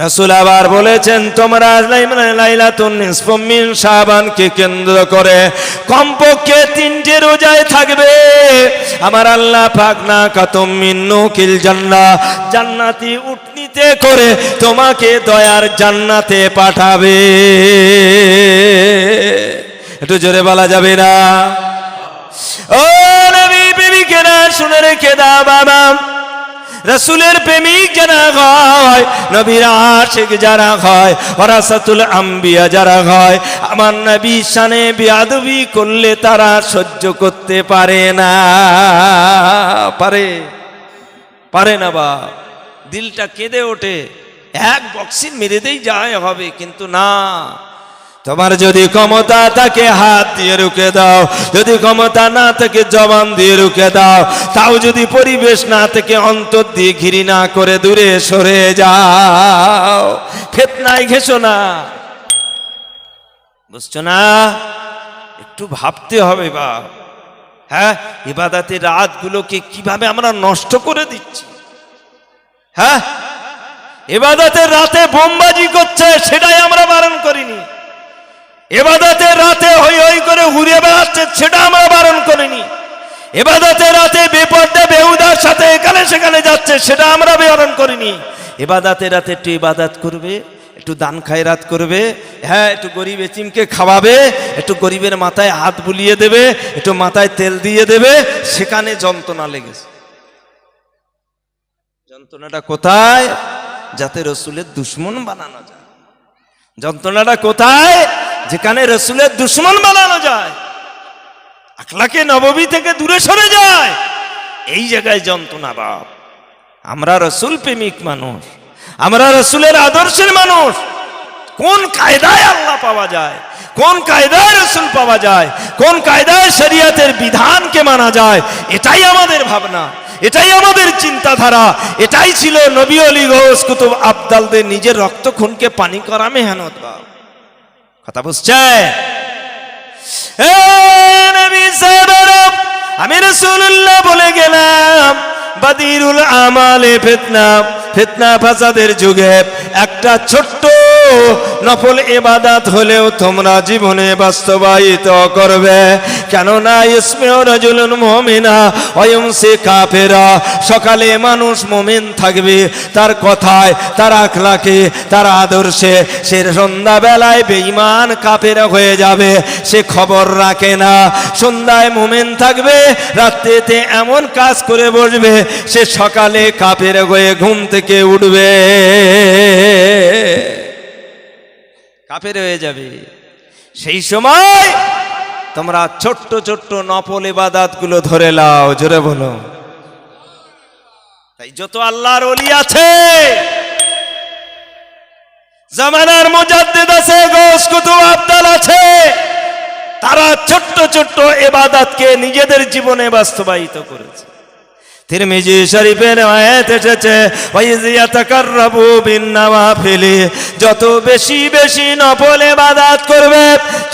রাসূল আবার বলেছেন, তোমরা লাইলাতুন নিসফু মিন শাবানকে কেন্দ্র করে কমপক্ষে 3টে রোজায় থাকবে। আমার আল্লাহ পাক না কাতুম মিন নুকিল জান্নাহ, জান্নাতি উটনিতে করে তোমাকে দয়ার জান্নাতে পাঠাবে। একটু জোরে বলা যাবে না? ও নবী প্রেমিকেরা শুনে রেখে দাও বাবা, রাসূলের প্রেমিক যারা হয়, নবীর আশিক যারা হয়, ওয়ারাসাতুল আম্বিয়া যারা হয়, আমার নবী শানে বেয়াদবি করলে তারা সহ্য করতে পারে না। পারে না বা দিলটা কেঁদে ওঠে, এক বক্সিং মেরে দেই যায় হবে, কিন্তু না। তোমার যদি ক্ষমতা থাকে হাত দিয়ে রুখে দাও, যদি ক্ষমতা না থাকে জবান দিয়ে রুখে দাও, তাও যদি পরিবেশ না থেকে অন্তর দিয়ে ঘৃণা করে দূরে সরে যাও। ফিতনায় ঘেঁষো না, বুঝছো না? একটু ভাবতে হবে বা, হ্যাঁ, ইবাদতের রাতগুলোকে কিভাবে আমরা নষ্ট করে দিচ্ছি। হ্যাঁ, ইবাদতের রাতে বোমবাজি করছে, সেটাই আমরা বারণ করিনি। ইবাদতের রাতে হই হই করে ঘুরে বেড়াচ্ছে, সেটা আমরা বারণ করিনি। ইবাদতের রাতে বেপরদা বেহুদার সাথে এখানে সেখানে যাচ্ছে, সেটা আমরা বারণ করিনি। ইবাদতের রাতে একটু ইবাদত করবে, একটু দান খায়রাত করবে, হ্যাঁ, একটু গরিব এতিমকে খাওয়াবে, একটু গরিবের মাথায় হাত বুলিয়ে দেবে, একটু মাথায় তেল দিয়ে দেবে, সেখানে যন্ত্রণা লেগেছে। যন্ত্রণাটা কোথায়? যাতে রসুলের দুশ্মন বানানো যায়। যন্ত্রণাটা কোথায়? যেখানে রসুলের দুশ্মন বানানো যায়, আখলাকে নববী থেকে দূরে সরে যায়, এই জায়গায় যন্ত্রণা। বাপ, আমরা রসুল প্রেমিক মানুষ, আমরা রসুলের আদর্শের মানুষ। কোন কায়দায় আল্লাহ পাওয়া যায়, কোন কায়দায় রসুল পাওয়া যায়, কোন কায়দায় শরীয়তের বিধানকে মানা যায়, এটাই আমাদের ভাবনা, এটাই আমাদের চিন্তাধারা। এটাই ছিল নবী অলি গৌস কুতুব আবদালদের নিজের রক্ত খুনকে পানি করা মেহনত। বাপ, কথা বুঝছে? আমি রাসূলুল্লাহ বলে গেলাম, বাদিরুল আমালে ফিতনা, ফিতনা ফাসাদের যুগে একটা ছোট্ট নফল ইবাদত হলেও তোমরা জীবনে বাস্তবায়িত করবে। কেননা ইসমে রাজুলুন মুমিনা ওয়া ইউমসি কাফিরা, সকালে মানুষ মুমিন থাকবে, তার কথায়, তার আখলাকে, তার আদর্শে। সে সন্ধ্যাবেলায় বেঈমান কাফের হয়ে যাবে, সে খবর রাখে না। সন্ধ্যায় মুমিন থাকবে, রাত্রিতে এমন কাজ করে বসবে, সে সকালে কাফের হয়ে ঘুম থেকে উঠবে, কাফের হয়ে যাবে। সেই সময় তোমরা ছোট্ট ছোট্ট নফল ইবাদত গুলো ধরে লাও। জোরে বলো। তাই যত আল্লাহর ওলি আছে, জামানার মুজাদ্দিদ আছে, গৌস কুতুব আবদাল আছে, তারা ছোট্ট ছোট্ট ইবাদতকে নিজেদের জীবনে বাস্তবায়িত করেছে। তিরমিজি শরীফের আয়াত এসেছে, ওয়াইয়াতাকাররাবু বিন-নওয়াফিলি, যত বেশি বেশি নফল ইবাদত করবে,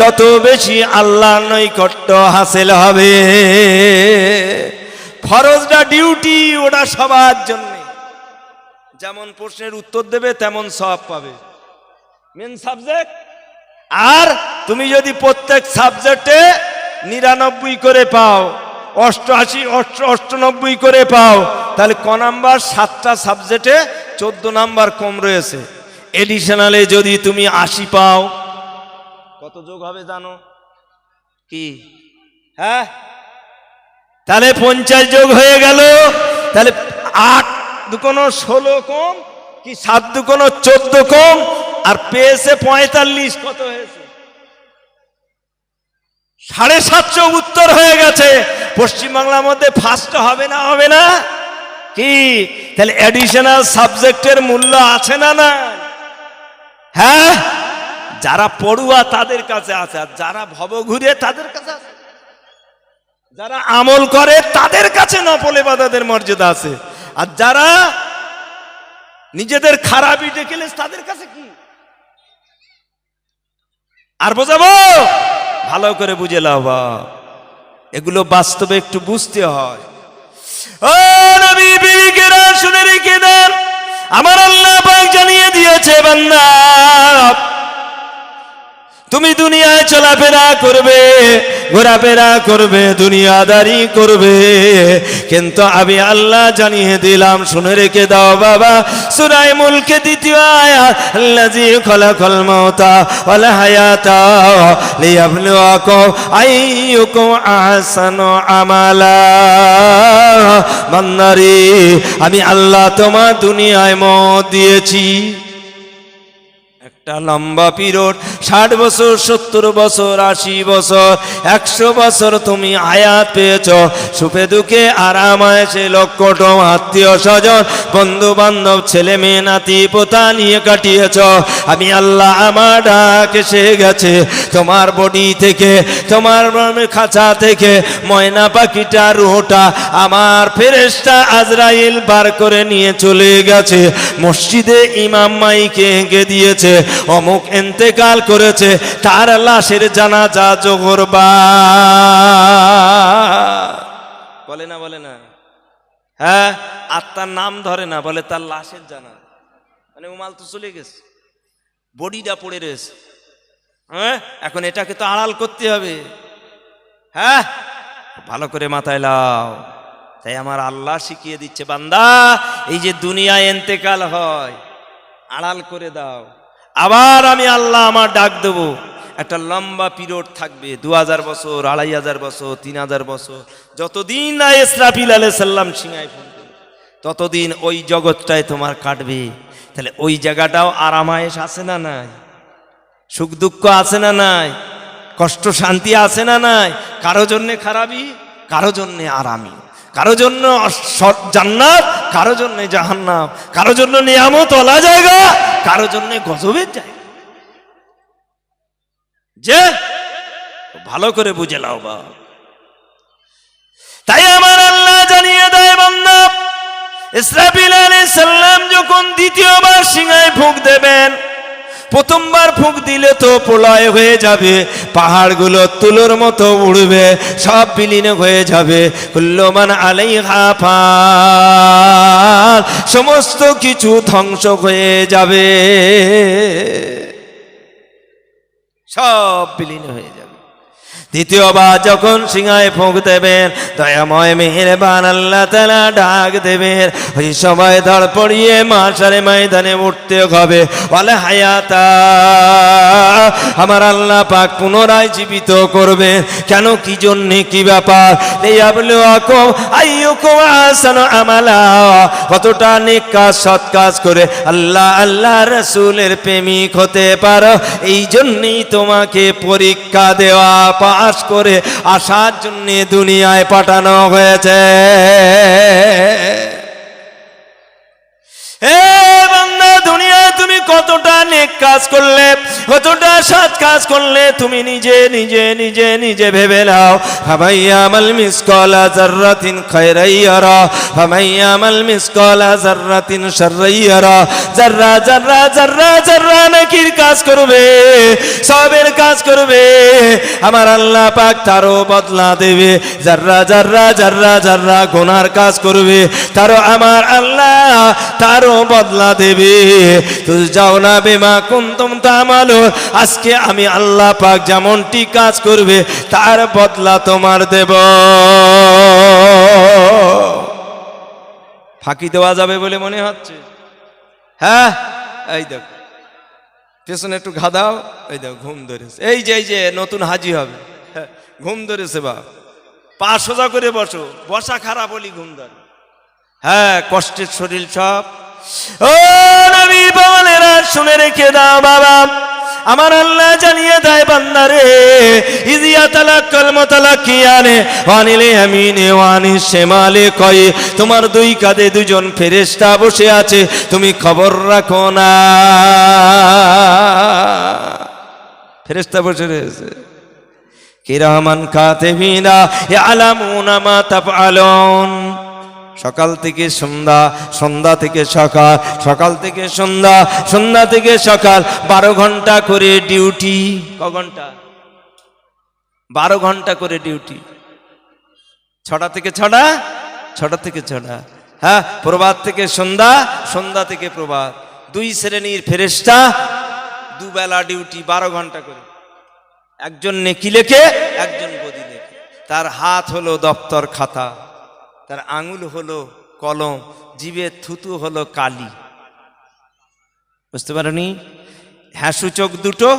তত বেশি আল্লাহর নৈকট্য হাসিল হবে। ফরজটা ডিউটি, ওটা সবার জন্য। যেমন প্রশ্নের উত্তর দেবে তেমন সওয়াব পাবে, মেন সাবজেক্ট। আর তুমি যদি প্রত্যেক সাবজেক্টে 99 করে পাও, 88, 98 করে পাও, তাহলে ক নাম্বার? 7টা সাবজেক্টে 14 নাম্বার কম রয়েছে। এডিশনালে যদি তুমি 80 পাও, কত যোগ হবে জানো কি? হ্যাঁ, তাহলে 50 যোগ হয়ে গেল। তাহলে 8 দুকোনো 16 কম, কি 7 দুকোনো 14 কম, আর পেয়েছে 45। কত হয়েছে? 750 উত্তর হয়ে গেছে। পশ্চিমবাংলার মধ্যে ফার্স্ট হবে না? হবে না কি? তাহলে এডিশনাল সাবজেক্টের মূল্য আছে না না? হ্যাঁ, যারা পড়ুয়া তাদের কাছে আছে, আর যারা ভবঘুরে তাদের কাছে আছে, যারা আমল করে তাদের কাছে নফল ইবাদতের মর্যাদা আছে, আর যারা নিজেদের খারাপই দেখলে তাদের কাছে কি? আর বোঝাবো? ভালো করে বুঝে লাও বা, এগুলো বাস্তবে একটু বুঝতে হয়। ও নবী বিবিকেরা শুনে রেখে দেন, আমার আল্লাহ পাক জানিয়ে দিয়েছে তুমি দুনিয়ায় চলাফেরা করবে, ঘোরাফেরা করবে, দুনিয়াদারি করবে, কিন্তু আমি আল্লাহ জানিয়ে দিলাম, শুনে রেখে দাও বাবা, সূরা মুলকে দ্বিতীয় আয়াত, আল্লাযী খালাকাল মাউতা ওয়াল হায়াতা লিয়াবলুয়াকুম আইয়ুকুম আহসানু আমালা। বান্দারে, আমি আল্লাহ তোমার দুনিয়ায় মত দিয়েছি একটা লম্বা পিরিয়ড, 60 বছর, 70 বছর, 80 বছর, 100 বছর তুমি হায়াত পেয়েছ, সুখে দুঃখে আরাম আয়েশে, লক্ষ আত্মীয় স্বজন, বন্ধু বান্ধব, ছেলে মেয়ে, নাতি পোতা নিয়ে কাটিয়েছ। আমি আল্লাহ আমার ডাক এসে গেছে, তোমার বডি থেকে, তোমার খাঁচা থেকে ময়না পাখিটা রুহটা আমার ফেরেশতা আজরাইল বার করে নিয়ে চলে গেছে। মসজিদে ইমাম মাইকে এঁকে দিয়েছে, অমুক ইন্তেকাল করেছে, তার লাশের জানাজা জোহরবা। বলে না, বলে না, হ্যাঁ, আত্মার নাম ধরে না, বলে তার লাশের জানাজা। মানে উমাল তো চলে গেছে, বডিটা পড়ে রয়েছে, হ্যাঁ, এখন এটাকে তো আড়াল করতে হবে। হ্যাঁ, ভালো করে মাথায় লাও। তাই আমার আল্লাহ শিখিয়ে দিচ্ছে, বান্দা, এই যে দুনিয়ায় ইন্তেকাল হয়, আড়াল করে দাও। আবার আমি আল্লাহ আমার ডাক দেব, একটা লম্বা পিরিয়ড থাকবে, 2000 বছর, 2500 বছর, 3000 বছর, যতদিন না ইসরাফিল আলাইহিস সালাম সিংহায় ফুঁকবে, ততদিন ওই জগৎটায় তোমার কাটবে। তাহলে ওই জায়গাটাও আরামায়েশ আছে না নাই? সুখ দুঃখ আছে না নাই? কষ্ট শান্তি আছে না নাই? কারো জন্যে খারাপি, কারো জন্যে আরামি, কারো জন্য জান্নাত, কারো জন্য জাহান্নাম, কারো জন্য নিয়ামত ওয়ালা জায়গা, কারো জন্য গজবের জায়গা। যে ভালো করে বুঝে লাও বা। তাই আমার আল্লাহ জানিয়ে দেয়, বান্দা, ইসরাফিল আলাইহিস সালাম যখন দ্বিতীয়বার সিংহায় ফুঁক দেবেন, প্রথমবার ফুঁক দিলে তো প্রলয় হয়ে যাবে, পাহাড়গুলো তুলোর মতো উড়বে, সব বিলীন হয়ে যাবে, কুল্লু মান আলাইহা ফান, সমস্ত কিছু ধ্বংস হয়ে যাবে, সব বিলীন হয়ে যাবে। দ্বিতীয়বার যখন সিংহায় ফুঁক দেবেন, দয়াময় মেহেরবান আল্লাহ তাআলা ডাক দেবেন, ওই সময় ধর পড়িয়ে মাশারে ময়দানে উঠতে হবে। ওয়াল হায়াতা, আমার আল্লাহ পাক পুনরায় জীবিত করবেন। কেন, কি জন্যে, কি ব্যাপার? লিয়াবলুয়াকুম আইয়ুকুম আহসানু আমালা, কতটা নেক কাজ, সৎ কাজ করে আল্লাহ রাসূলের প্রেমিক হতে পারো, এই জন্যই তোমাকে পরীক্ষা দেওয়া, পাস করে আসার জন্য দুনিয়ায় পাঠানো হয়েছে। দুনিয়ায় তুমি কতটা নেক কাজ করলে, কতটা সৎ কাজ করলে, তুমি নিজে নিজে নিজে নিজে ভেবে নাও। ফামাইয়ামাল মিসকালা যাররাতিন খায়রান ইয়ারা, ফামাইয়ামাল মিসকালা যাররাতিন শাররান ইয়ারা। যাররা যাররা যাররা যাররা নেকির কাজ করবে, সবের কাজ করবে, আমার আল্লাহ পাক তারও বদলা দেবে। যাররা যাররা যাররা যাররা গুনার কাজ করবে, তারও আমার আল্লাহ তারও বদলা দেবে। তুজাউনা বিমা কুনতুম তা'মালুন, আজকে আমি আল্লাহ পাক যেমনটি কাজ করবে তার বদলা তোমার দেব। ফাঁকি দেওয়া যাবে বলে মনে হচ্ছে? হ্যাঁ, এই দেখো পেছনে একটু ঘাদাও, এই দেখো ঘুম ধরেছে, এই যে নতুন হাজি হবে, ঘুম ধরেছে, বা পা সোজা করে বসো, বসা খারাপ বলি ঘুম ধরে। হ্যাঁ, কষ্টের শরীর সব। ও নবী বলেরা, শুনে রেখে দাও বাবা, আমার আল্লাহ জানিয়ে দেয়, বান্দারে, ইজিয়া তালাক্কাল মুতালাক্কিয়ানে ওয়ানিল ইয়ামিনে ওয়ানিশ শিমালে কয়, তোমার দুই কাঁধে দুজন ফেরেশতা বসে আছে, তুমি খবর রাখো না। ফেরেশতা বসে রয়েছে, কিরামান কাতিবিনা ইয়ালামুনা মা তাফআলুন। সকাল থেকে সন্ধ্যা, সন্ধ্যা থেকে সকাল, সকাল থেকে সন্ধ্যা, সন্ধ্যা থেকে সকাল, 12 ঘন্টা করে ডিউটি। ক ঘন্টা? 12 ঘন্টা করে ডিউটি। 6টা থেকে 6টা, 6টা থেকে 6টা। হ্যাঁ, প্রভাত থেকে সন্ধ্যা, সন্ধ্যা থেকে প্রভাত। 2 শ্রেণীর ফেরেশতা, দুবেলা ডিউটি, 12 ঘন্টা করে। একজন নেকি লেখে, একজন বদি লেখে। তার হাত হলো দপ্তর খাতা, তার আঙুল হলো কলম, জিভের থুতু হলো কালি। বুঝতে পারোনি? হ্যাঁ সূচক দুটো,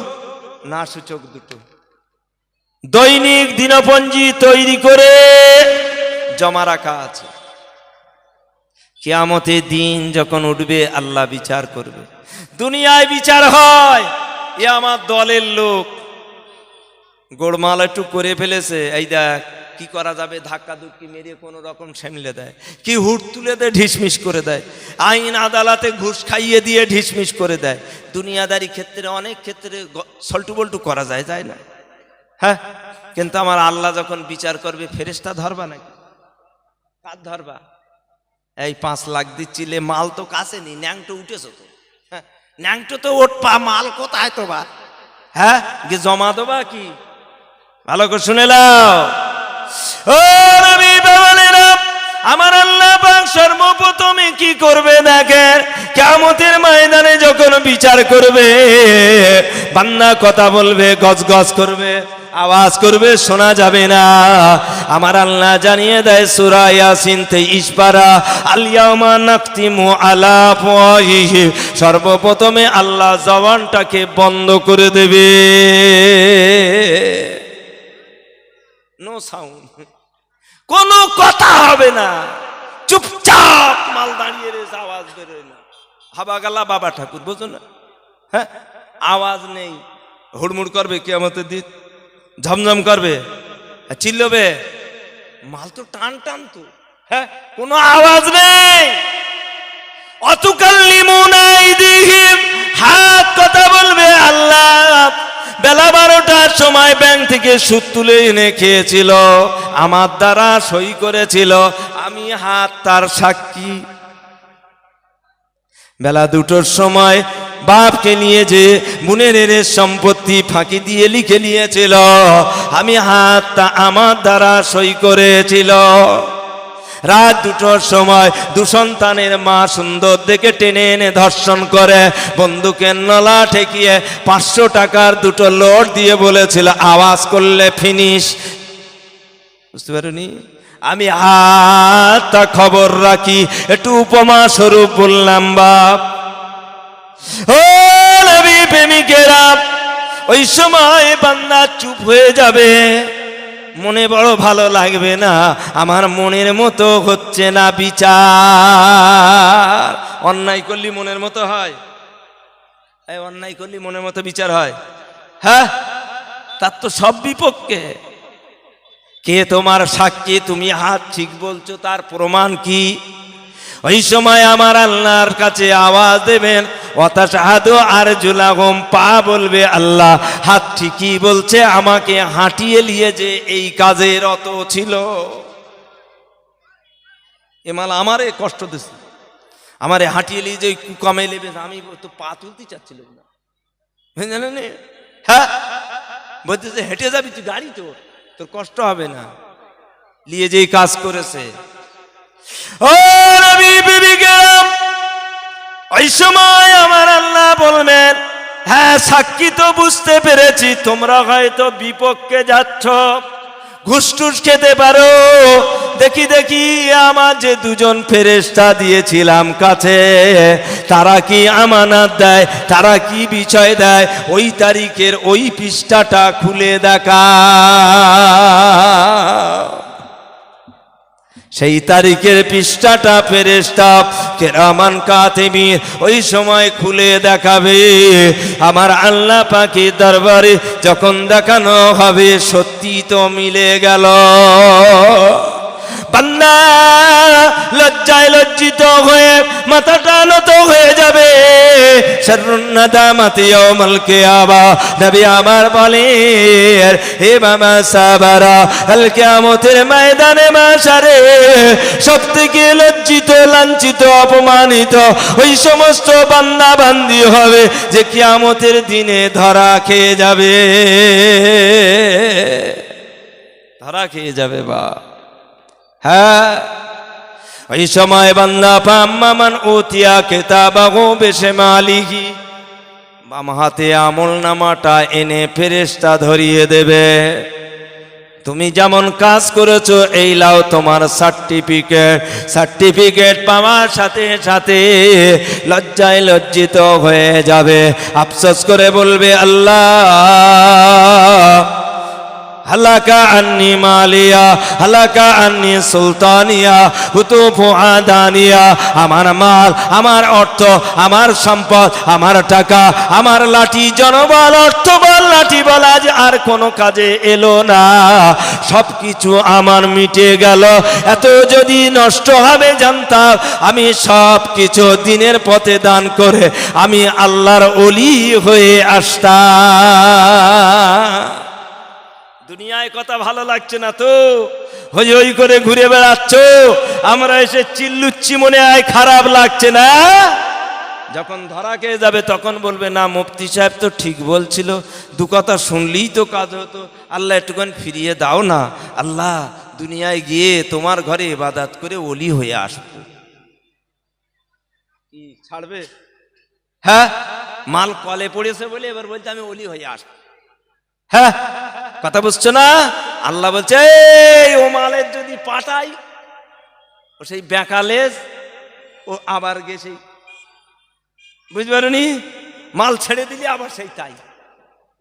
না সূচক দুটো। দৈনিক দিনপঞ্জি তৈরি করে জমা রাখা আছে। কিয়ামতের দিন যখন উঠবে আল্লাহ বিচার করবে। দুনিয়ায় বিচার হয়, এ আমার দলের লোক গোড়মাল একটু করে ফেলেছে, এই দেখ কি করা যাবে, ধাক্কা ধুক্কি মেরে কোনো রকম সামলে দেয়, কি হুট তুলে দেয়, ঢিসমিস করে দেয়, আইন আদালতে ঘুষ খাইয়ে দিয়ে ঢিসমিস করে দেয়। দুনিয়াদারি ক্ষেত্রে অনেক ক্ষেত্রে সল্টু বল্টু করা যায়, যায় না? হ্যাঁ, কিন্তু আমার আল্লাহ যখন বিচার করবে, ফেরেশতা ধরবা নাকি? কার ধরবা? এই 5 লাখ দিচ্ছিলে, মাল তো কাছে নি, ন্যাংটো উঠেছো তো। হ্যাঁ, ন্যাংটো তো ওট পা, মাল কোথায় তোবা? হ্যাঁ, গিয়ে জমা দেবা কি? ভালো করে শুনে নাও ও নবী বাবালেরা, আমার আল্লাহ পাক সর্বপ্রথমে কি করবে দেখেন, কিয়ামতের ময়দানে যখন বিচার করবে, বান্দা কথা বলবে, গজগজ করবে, আওয়াজ করবে, শোনা যাবে না। আমার আল্লাহ জানিয়ে দেয় সূরা ইয়াসিন 23 পারা, আল ইয়াউমা নাখতিমু আলা আফওয়াহিহিম, সর্বপ্রথমে আল্লাহ জবানটাকে বন্ধ করে দেবে। নো সাউন্ড, কোনো কথা হবে না, চুপচাপ মাল দাঁড়িয়ে রয়েছে, আওয়াজ বেরোয় না। হাবা গালা বাবা ঠাকুর, বুঝো না? হ্যাঁ, আওয়াজ নেই, হুড়মুড় করবে কিয়ামতের দিন, ঝমঝম করবে, চিল্লবে, মাল তো টান টান তো। হ্যাঁ, কোনো আওয়াজ নেই। অতুকাল্লিমুনা আইদিহিম, হাত কথা বলবে। আল্লাহ বেলা 12টার সময় ব্যাংক থেকে সুদ তুলে এনে খেয়েছিল, আমার দ্বারা সই করেছিল, আমি হাত তার সাক্ষী। বেলা 2টোর সময় বাপকে নিয়ে যে বোনের সম্পত্তি ফাঁকি দিয়ে লিখে নিয়েছিল, আমি হাত তা আমার দ্বারা সই করেছিল। রাত 2টোর সময় 2 সন্তানের মা সুন্দর দেখে টেনে এনে ধর্ষণ করে, বন্দুকের নলা ঠেকিয়ে 500 টাকার 2টো লোড দিয়ে বলেছিল, আওয়াজ করলে ফিনিশ। বুঝতে পারোনি? আমি হাতটা খবর রাখি, একটু উপমা স্বরূপ বললাম বাপ। ও নবী প্রেমিকেরা, ওই সময় বান্দা চুপ হয়ে যাবে, মনে বড় ভালো লাগবে না, আমার মনের মতো হচ্ছে না বিচার। অন্যায় করলি মনের মতো হয়? এই অন্যায় করলি মনের মতো বিচার হয়? হ্যাঁ, তার তো সব বিপক্ষে। কে তোমার সাক্ষী? তুমি হাত ঠিক বলছো, তার প্রমাণ কি? ওই সময় আমার আল্লাহর কাছে আওয়াজ দেবেন, ওয়াতাশহাদু আরজুলাহুম, পা বলবে আল্লাহ হাত ঠিকই বলছে, আমাকে হাঁটিয়ে নিয়ে যে এই কাজে রত ছিল। এমাল আমারে কষ্ট দিচ্ছে, আমারে হাঁটিয়ে নিয়ে যে কুকামে নেবে, আমি তো পা তুলতে চাচ্ছিলাম না, জানেন? হ্যাঁ, বলতে যে হেঁটে যাবি তুই, গাড়ি তোর কষ্ট হবে না, নিয়ে যেই কাজ করেছে। ও নবী বিবিগণ, ওই সময় আমার আল্লাহ বলবেন, হ্যাঁ সাক্ষী তো বুঝতে পেরেছি, তোমরা হয়তো বিপক্ষে যাচ্ছ, ঘুষ টুস খেতে পারো। দেখি দেখি আমার যে 2জন ফেরেশতা দিয়েছিলাম কাছে, তারা কি আমানত দেয়, তারা কি বিষয় দেয়, ওই তারিখের ওই পৃষ্ঠাটা খুলে দেখা। সেই তারিখের পৃষ্ঠাটা ফেরেশতা কিরামান কাতিবিন ওই সময় খুলে দেখাবে। আমার আল্লাহ পাকের দরবারে যখন দেখানো হবে, সত্যি তো মিলে গেল। বান্দা লজ্জায় লজ্জিত হয়ে মাথাটা নত হয়ে যাবে। শাররুন নাদামাতি ইয়াউমাল কিয়ামা, নবী আমার বলেন, হে বাবা সাবারা, কাল কিয়ামতের ময়দানে মাশারে সবথেকে লজ্জিত, লাঞ্ছিত, অপমানিত ওই সমস্ত বান্দা বান্দি হবে যে কিয়ামতের দিনে ধরা খেয়ে যাবে, ধরা খেয়ে যাবে। বা হ্যাঁ, ওই সময় বান্দা পাম্মামান উতিয়া কিতাবাহু বিশমালিহি, বাম হাতে আমল নামাটা এনে ফেরেশতা ধরিয়ে দেবে। তুমি যেমন কাজ করেছো এই লাও তোমার সার্টিফিকেট পাওয়ার সাথে সাথে লজ্জায় লজ্জিত হয়ে যাবে, আফসোস করে বলবে আল্লাহ হালাকা আন্নি মালিয়া হালাকা আন্নি সুলতানিয়া হুতুফু আদানিয়া। আমার মাল, আমার অর্থ, আমার সম্পদ, আমার টাকা, আমার লাঠি জনবল, অর্থবল, লাঠি বল আজ আর কোনো কাজে এলো না, সব কিছু আমার মিটে গেল। এত যদি নষ্ট হবে জানতাম আমি সব কিছু দিনের পথে দান করে আমি আল্লাহর ওলি হয়ে আসতাম। দুনিয়ায় কথা ভালো লাগছে না তো, হই হই করে ঘুরে বেড়াচ্ছ, আমরা এসে চিল্লুচ্ছি, মনে হয় খারাপ লাগছে না? যখন ধরা খেয়ে যাবে তখন বলবে না মুফতি সাহেব তো ঠিক বলছিল, দু কথা শুনলেই তো কাজ হতো, আল্লাহ একটুখানি ফিরিয়ে দাও না, আল্লাহ দুনিয়ায় গিয়ে তোমার ঘরে ইবাদত করে ওলি হয়ে আসবো। কি ছাড়বে? হ্যাঁ, মাল কলে পড়েছে বলে এবার বলতে আমি ওলি হয়ে আসবো। হ্যাঁ, কথা বুঝছো না? আল্লাহ বলছে ও মালের যদি পাঠাই, ও সেই বেকালেজ ও আবার গেছে, বুঝতে পারোনি? মাল ছেড়ে দিলে আবার সেই তাই।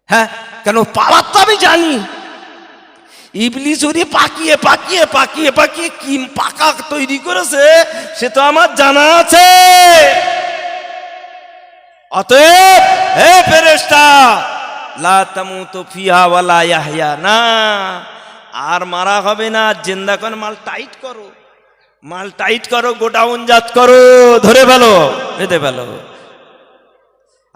হ্যাঁ, কেন পাওয়ার তো আমি জানি, ইবলিস ওরে পাকিয়ে পাকিয়ে পাকিয়ে পাকিয়ে কি পাকা তৈরি করেছে সে তো আমার জানা আছে। অতএব হে ফেরেশতা লা তামুতু ফিহা ওয়ালা ইয়াহইয়া, না আর মারা হবে না, জিন্দা করে মাল টাইট করো, মাল টাইট করো, গোডাউন জাত করো, ধরে ফেলো, বেঁধে ফেলো।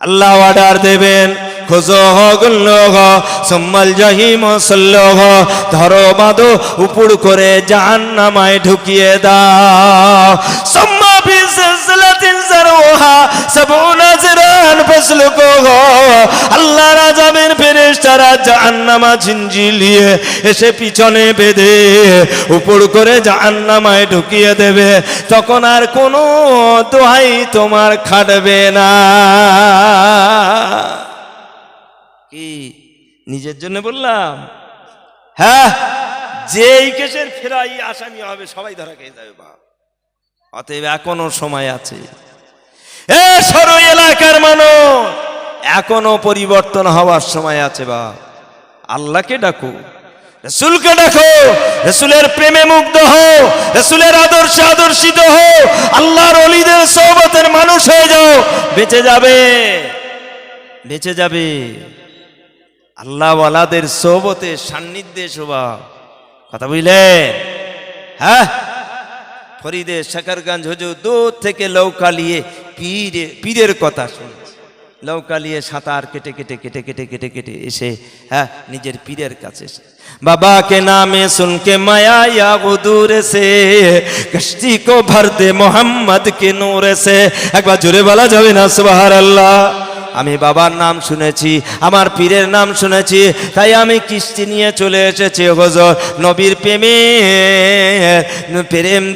আল্লাহ অর্ডার দেবেন খুজুহু গুল্লুহু সুম্মাল জাহিম সাল্লুহু, ধরো বাঁধো উপুড় করে জাহান্নামায় ঢুকিয়ে দাও। সুম্মা ফি সিলসিলাতিন যারউহা সাবউনা যিরান ফাসলুকুহু, আল্লাহর আযাবের ফেরেশতারা জাহান্নামা ঝিঞ্জিলিয়ে এসে পিছনে বেঁধে উপুড় করে জাহান্নামায় ঢুকিয়ে দেবে, তখন আর কোনো দোহাই তোমার খাটবে না। কি নিজের জন্য বললাম? হ্যাঁ, যেই কেসের ফেরাই আসামি হবে সবাই ধরা খেয়ে যাবে বাপ। অতএব এখনো সময় আছে, এ সরো এলাকার মানুষ, এখনো পরিবর্তন হওয়ার সময় আছে বাপ। আল্লাহকে ডাকো, রসুলকে ডাকো, রসুলের প্রেমে মুগ্ধ হও, রসুলের আদর্শে আদর্শিত হও, আল্লাহর ওলিদের সোহবতের মানুষ হয়ে যাও, বেঁচে যাবে, বেঁচে যাবে। আল্লাহ ওয়ালাদের সোহবতে সান্নিধ্যে শোভা, কথা বুঝলেন? হ্যাঁ, ফরিদে শাকরগঞ্জ হুজুর দূর থেকে নৌকা নিয়ে পীরের কথা শুনছে, নৌকা নিয়ে সাঁতার কেটে কেটে কেটে কেটে কেটে কেটে এসে হ্যাঁ নিজের পীরের কাছে এসে बाबा के नामे सुन के माया या गुदूर से कश्ती को भर दे मोहम्मद के नूर से। एक बार जुरे वाला जावे ना सुबहान अल्लाह। আমি বাবার নাম শুনেছি, আমার পীরের নাম শুনেছি, তাই আমি কিস্তি নিয়ে চলে এসেছি হুজুর, নবীর প্রেম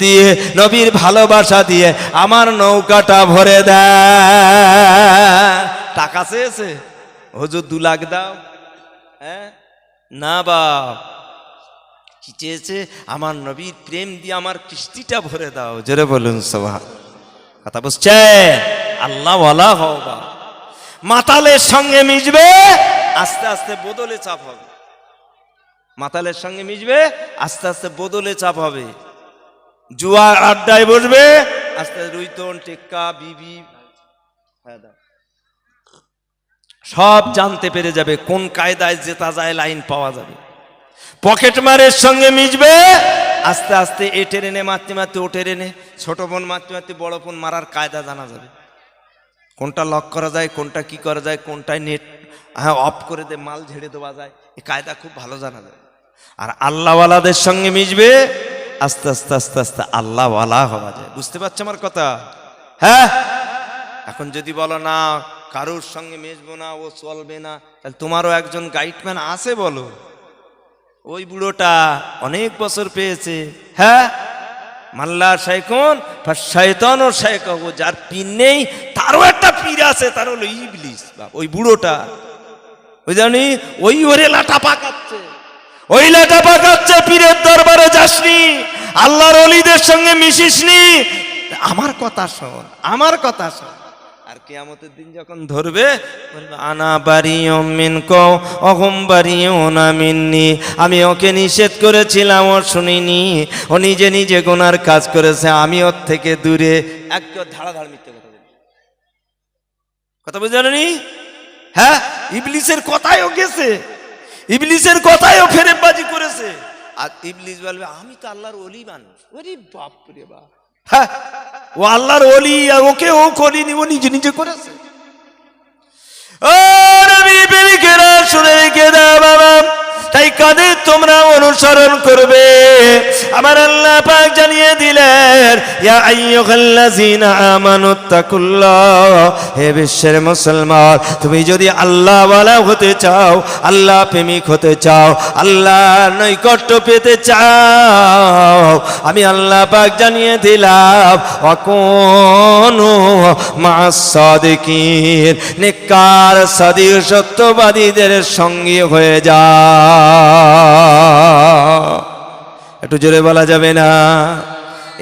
দিয়ে, নবীর ভালোবাসা দিয়ে আমার নৌকাটা ভরে দেয়। টাকা চেয়েছে হুজুর 2 লাখ দাও, হ্যাঁ না বাপ, কি চেয়েছে? আমার নবীর প্রেম দিয়ে আমার কিস্তিটা ভরে দাও। জোরে বলুন সুবহান। কথা বুঝছে? আল্লাহ ওয়ালা হও বা। মাতালের সঙ্গে মিশবে, আস্তে আস্তে বদলে চাপ হবে। মাতালের সঙ্গে মিশবে, আস্তে আস্তে বদলে চাপ হবে। জুয়ার আড্ডায় বসবে, আস্তে রুইতন টেক্কা বিবি সব জানতে পেরে যাবে, কোন কায়দায় জেতা যায়, লাইন পাওয়া যাবে। পকেট মারের সঙ্গে মিশবে, আস্তে আস্তে এ টেরেনে মারতে মারতে ও টেরেনে, ছোট বোন মারতে মারতে বড় বোন মারার কায়দা জানা যাবে, কোনটা লক করা যায়, কোনটা কি করা যায়, কোনটায় নেট হ্যাঁ অফ করে দে মাল ঝেড়ে দেওয়া যায়, এই কায়দা খুব ভালো জানা যায়। আর আল্লাহওয়ালাদের সঙ্গে মিশবে, আস্তে আস্তে আস্তে আস্তে আল্লাহওয়ালা হওয়া যায়। বুঝতে পারছো আমার কথা? হ্যাঁ, এখন যদি বলো না কারোর সঙ্গে মিশবো না, ও চলবে না, তাহলে তোমারও একজন গাইডম্যান আছে বলো। ওই বুড়োটা অনেক বছর পেয়েছে, হ্যাঁ মাল্লা শাইখুন শয়তান ও শাইখ, যার পিন নেই তারও একটা পীর আছে, তার হলো ইবলিস। ওই বুড়োটা ওই জানি ওই ওরে লাটা পাকাচ্ছে, ওই লাটা পাকাচ্ছে, পীরের দরবারে যাসনি, আল্লাহর ওলিদের সঙ্গে মিশিসনি, আমার কথা শোন, আমার কথা শোন। আর কিয়ামতের দিন যখন ধরবে বলবে আনা বারিউম মিনকুম ওয়া হুম বারিউনা মিন্নি, আমি ওকে নিষেধ করেছিলাম, ও শুনিনি, ও নিজে নিজে গুনার কাজ করেছে, আমি ওর থেকে দূরে। একদম ধাড়াধাড় মিথ্যে কথা বলবে, কথা বুঝতে পারেনি? হ্যাঁ, ইবলিসের কথায়ও গেছে, ইবলিসের কথায়ও ফেরেববাজি করেছে। আর ইবলিস বলবে আমি তো আল্লাহর ওলি মানুষ। ওরে বাপ রে বাপ, হ্যাঁ, ও আল্লাহর ওলি, ওকে ও করিনি, ও নিজে নিজে করেছে। ও নবী প্রেমিকেরা শুনে রেখে দাও বাবা, তাই কাদের তোমরা অনুসরণ করবে? আমার আল্লাহ পাক জানিয়ে দিলেন ইয়া আইয়ুহাল্লাযীনা আমানুত্তাকুল্লাহ, হে বিশ্বের মুসলমান, তুমি যদি আল্লাহ ওয়ালা হতে চাও, আল্লাহ প্রেমিক হতে চাও, আল্লাহ নৈকট্য পেতে চাও, আমি আল্লাহ পাক জানিয়ে দিলাম ওয়াকুনু মা'আস সাদিকিন, নেককার সাদিক সত্যবাদীদের সঙ্গী হয়ে যাও। একটু জোরে বলা যাবে না?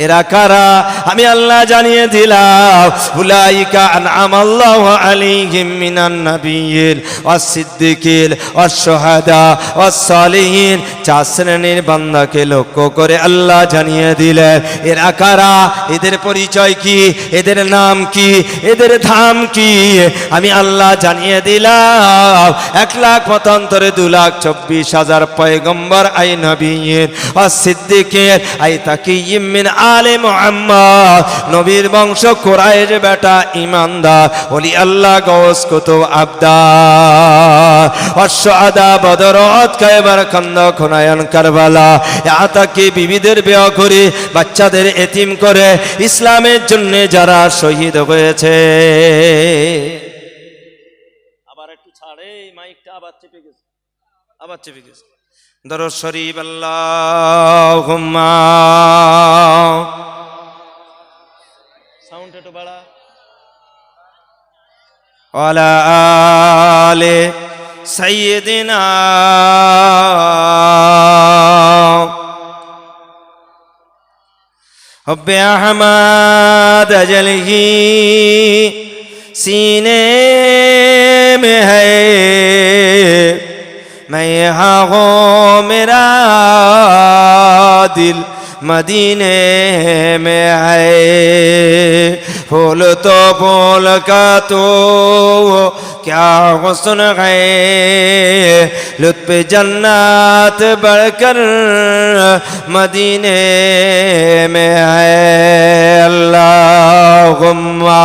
এরা কারা? আমি আল্লাহ জানিয়ে দিলাম উলাইকা আনআমাল্লাহু আলাইহিম মিনান নাবিয়্যিন ওয়াস সিদ্দিকিন ওয়াস শুহাদা ওয়াস সালিহিন। 4 শ্রেণীর বান্দাকে লক্ষ্য করে আল্লাহ জানিয়ে দিলেন এরা কারা, এদের পরিচয় কি, এদের নাম কি, এদের ধাম কি, আমি আল্লাহ জানিয়ে দিলাম। 1,00,000 মতান্তরে 2,24,000 পয়গম্বর আই নবিয়্যিন ওয়াস সিদ্দিকিন আই তাকিয়্যিম মিন আলে মুহাম্মদ, নবীর বংশ কুরাইশ বেটা ইমানদার ওলি আল্লাহ গৌস কুতুব আবদার ওয়াশুহাদা বদর উহুদ খায়বার খন্দক হুনায়ন কারবালা, আতাকি বিবিদের বিয়ে করে বাচ্চাদের এতিম করে ইসলামের জন্য যারা শহীদ হয়েছে। আবার একটু ছাড়ে মাইকটা, আবার চেপে গেছে, আবার চেপে গেছে। দরুদ শরীফ আল্লাহুম্মা, সাউন্ড একটু বাড়া, ওয়ালা আলে সাইয়্যিদিনা হুব্বে আহমদ জলহি सीने में है, मैं यहाँ हूँ मेरा दिल मदीने में है। फूल तो फूल का तो क्या हुस्न है, लुत्फ जन्नत बढ़कर मदीने में है। अल्लाहुम्मा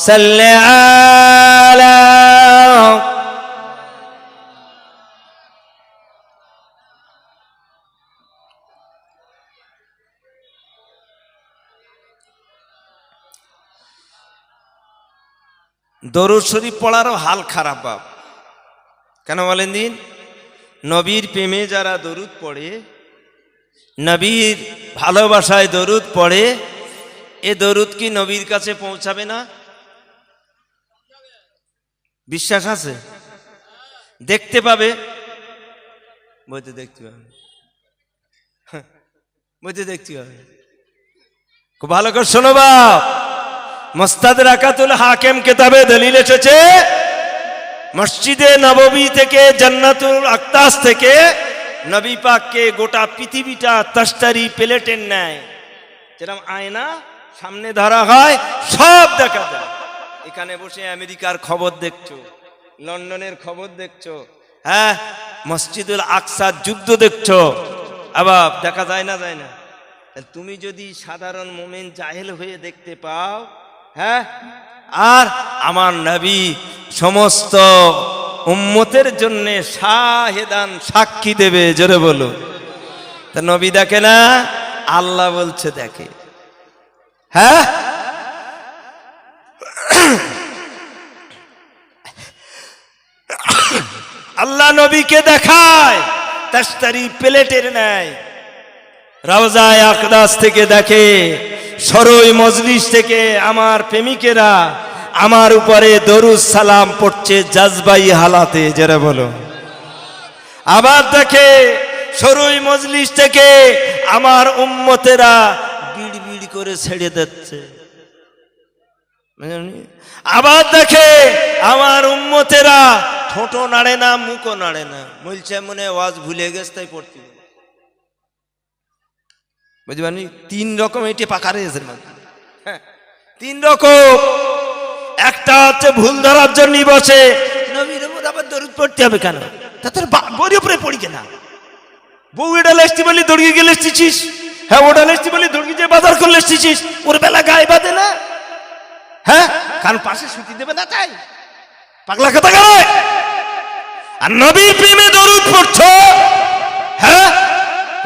सल्ले अला, দরুদ শরীফ পড়ারও হাল খারাপ বাপ। কেন বলেন দিন? নবীর প্রেমে যারা দরুদ পড়ে, নবীর ভালোবাসায় দরুদ পড়ে, এ দরুদ কি নবীর কাছে পৌঁছাবে না? বিশ্বাস আছে? দেখতে পাবে, বইতে দেখতে পাবে, বইতে দেখতে পাবে। খুব ভালো করে শোনো বাপ, মুস্তাদরাকাতুল হাকিম কিতাবে দলিল এসেছে মসজিদে নববী থেকে জান্নাতুল আকতাস থেকে নবী পাককে গোটা পৃথিবীটা তস্তারি প্লেটের ন্যায় যেরকম আয়না সামনে ধরা হয়, সব দেখা যায়। এখানে বসে আমেরিকার খবর দেখছো, লন্ডনের খবর দেখছো, হ্যাঁ, মসজিদুল আকসার যুদ্ধ দেখছো, আবার দেখা যায় না? যায় না? তুমি যদি সাধারণ মুমিন জাহেল হয়ে দেখতে পাও, হ্যাঁ, আর আমার নবী সমস্ত উম্মতের জন্য শাহেদান সাক্ষী দেবে, জোরে বলো। তা নবী দেখে না, আল্লাহ বলছে দেখে। হ্যাঁ, আল্লাহ নবীকে দেখায় তাস্তারি প্লেটের ন্যায়, রওজায়ে আকদাস থেকে দেখে, সরই মজলিস থেকে আমার প্রেমিকেরা আমার উপরে দরুদ সালাম পড়ছে জাজবাই হালাতে, যারা বলো। আবার দেখে সরুই মজলিস থেকে আমার উম্মতেরা বিড় বিড় করে ছেড়ে দিচ্ছে। আবার দেখে আমার উম্মতেরা ঠোঁটো নাড়ে না, মুখও নাড়ে না, বলছে মনে ওয়াজ ভুলে গেছে তাই পড়তে, বুঝবানি। তিন রকম এটি পাকা রয়েছে, তিন রকম। একটা হচ্ছে ভুল ধরার জন্য বসে, নবীর উপর আবার দরুদ পড়তে হবে কেন, তা তোর বউর উপরে পড়ি কেনা, বউ এটা লেসটি বলি দড়িয়ে গেলে এসেছিস, হ্যাঁ ওটা লেসটি বলি দড়িয়ে যে বাজার করলে এসেছিস, ওর বেলা গায়ে বাঁধে না, হ্যাঁ কারণ পাশে সুতি দেবে না, তাই পাগলা কথা গায়। আর নবীর প্রেমে দরুদ পড়ছো, হ্যাঁ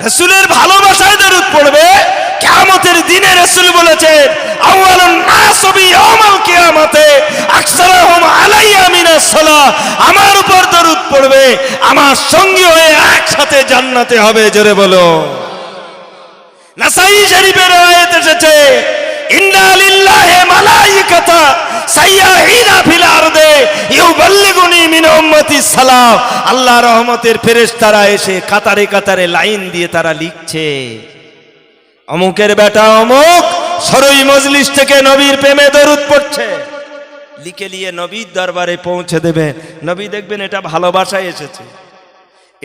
রাসূলের ভালোবাসায় দরুদ পড়বে। কিয়ামতের দিনে রাসূল বলেছেন আউয়ালুন নাস বিয়াউমিল কিয়ামতে আকসারুহুম আলাইয়া মিনাস সালাহ, আমার উপর দরুদ পড়বে, আমার সঙ্গী হয়ে একসাথে জান্নাতে হবে, জোরে বলো। নাসাই শরীফের আয়াত এসেছে ইন্না লিল্লাহি মালাইকাতা সাইয়্যাহিনা ফিল আরদে ইউবাল্লিগুনি মিন উম্মতি সালাম, আল্লাহর রহমতের ফেরেশতারা এসে কাতারে কাতারে লাইন দিয়ে তারা লিখছে অমুকের বেটা অমুক সরই মজলিস থেকে নবীর প্রেমে দরুদ পড়ছে, লিখে নিয়ে নবীর দরবারে পৌঁছে দেবে। নবী দেখবেন এটা ভালোবাসায় এসেছে,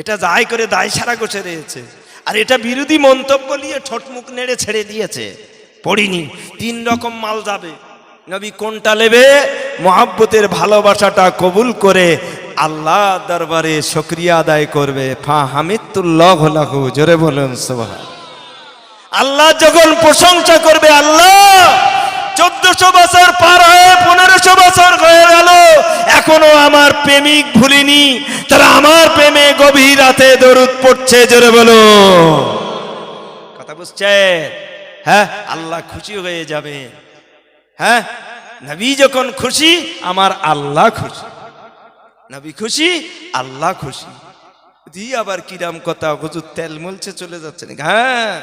এটা যাই করে দায় সারা গোছে রয়েছে, আর এটা বিরোধী মন্তব্য নিয়ে ঠোঁট মুখ নেড়ে ছেড়ে দিয়েছে, পড়িনি। তিন রকম মাল যাবে, নবী কোনটা নেবে? মুহাব্বতের ভালোবাসাটা কবুল করে আল্লাহ দরবারে শুকরিয়া আদায় করবে। ফা হামিদুল্লাহ লাহু, জোরে বলুন সুবহান। আল্লাহ যখন প্রশংসা করবে, আল্লাহ 1400 বছর পার হয়ে 1500 বছর হয়ে গেল, এখনো আমার প্রেমিক ভুলিনি, তারা আমার প্রেমে গভীর রাতে দরুদ পড়ছে, জোরে বলো। কথা বুঝছে? হ্যাঁ, আল্লাহ খুশি হয়ে যাবে। হ্যাঁ, নবী যখন খুশি আমার আল্লাহ খুশি, নবী খুশি আল্লাহ খুশি। দিয়ে আবার কিরাম কথা, হুজুর তেল মলছে চলে যাচ্ছে নাকি? হ্যাঁ,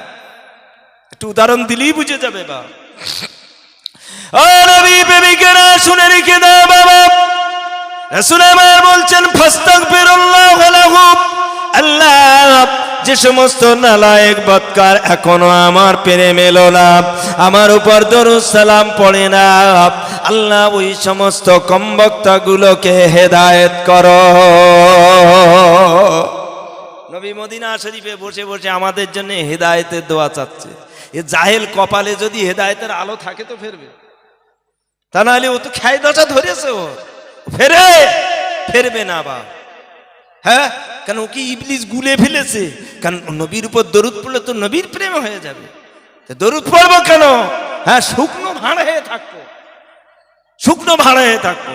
একটু উদাহরণ দিলেই বুঝে যাবে। বা নবী প্রেমিকেরা শুনে রেখে দাও বাবা, রাসূল আমার বলছেন ফাস্তাগফিরুল্লাহ লাহু, আল্লাহ যে সমস্ত নালায়েক বদকার এখনো আমার প্রেমে এলো না, আমার উপর দরুদ সালাম পড়ে না, আল্লাহ ওই সমস্ত কমবক্তাগুলোকে হেদায়েত করো। নবী মদিনা শরীফে বসে বসে আমাদের জন্য হেদায়েতের দোয়া চাচ্ছে। এ জাহেল কপালে যদি হেদায়েতের আলো থাকে তো ফেরবে, তা নাহলে ও তো খাই দশা ধরেছে, ও ফেরবে না বা। হ্যাঁ, কেন ওকে ইবলিস গুলে ফেলেছে, কারণ নবীর উপর দরুদ পড়লে তো নবীর প্রেম হয়ে যাবে। দরুদ পড়বো কেন? হ্যাঁ, শুকনো ভাড়া হয়ে থাকবো, শুকনো ভাড়া হয়ে থাকবো।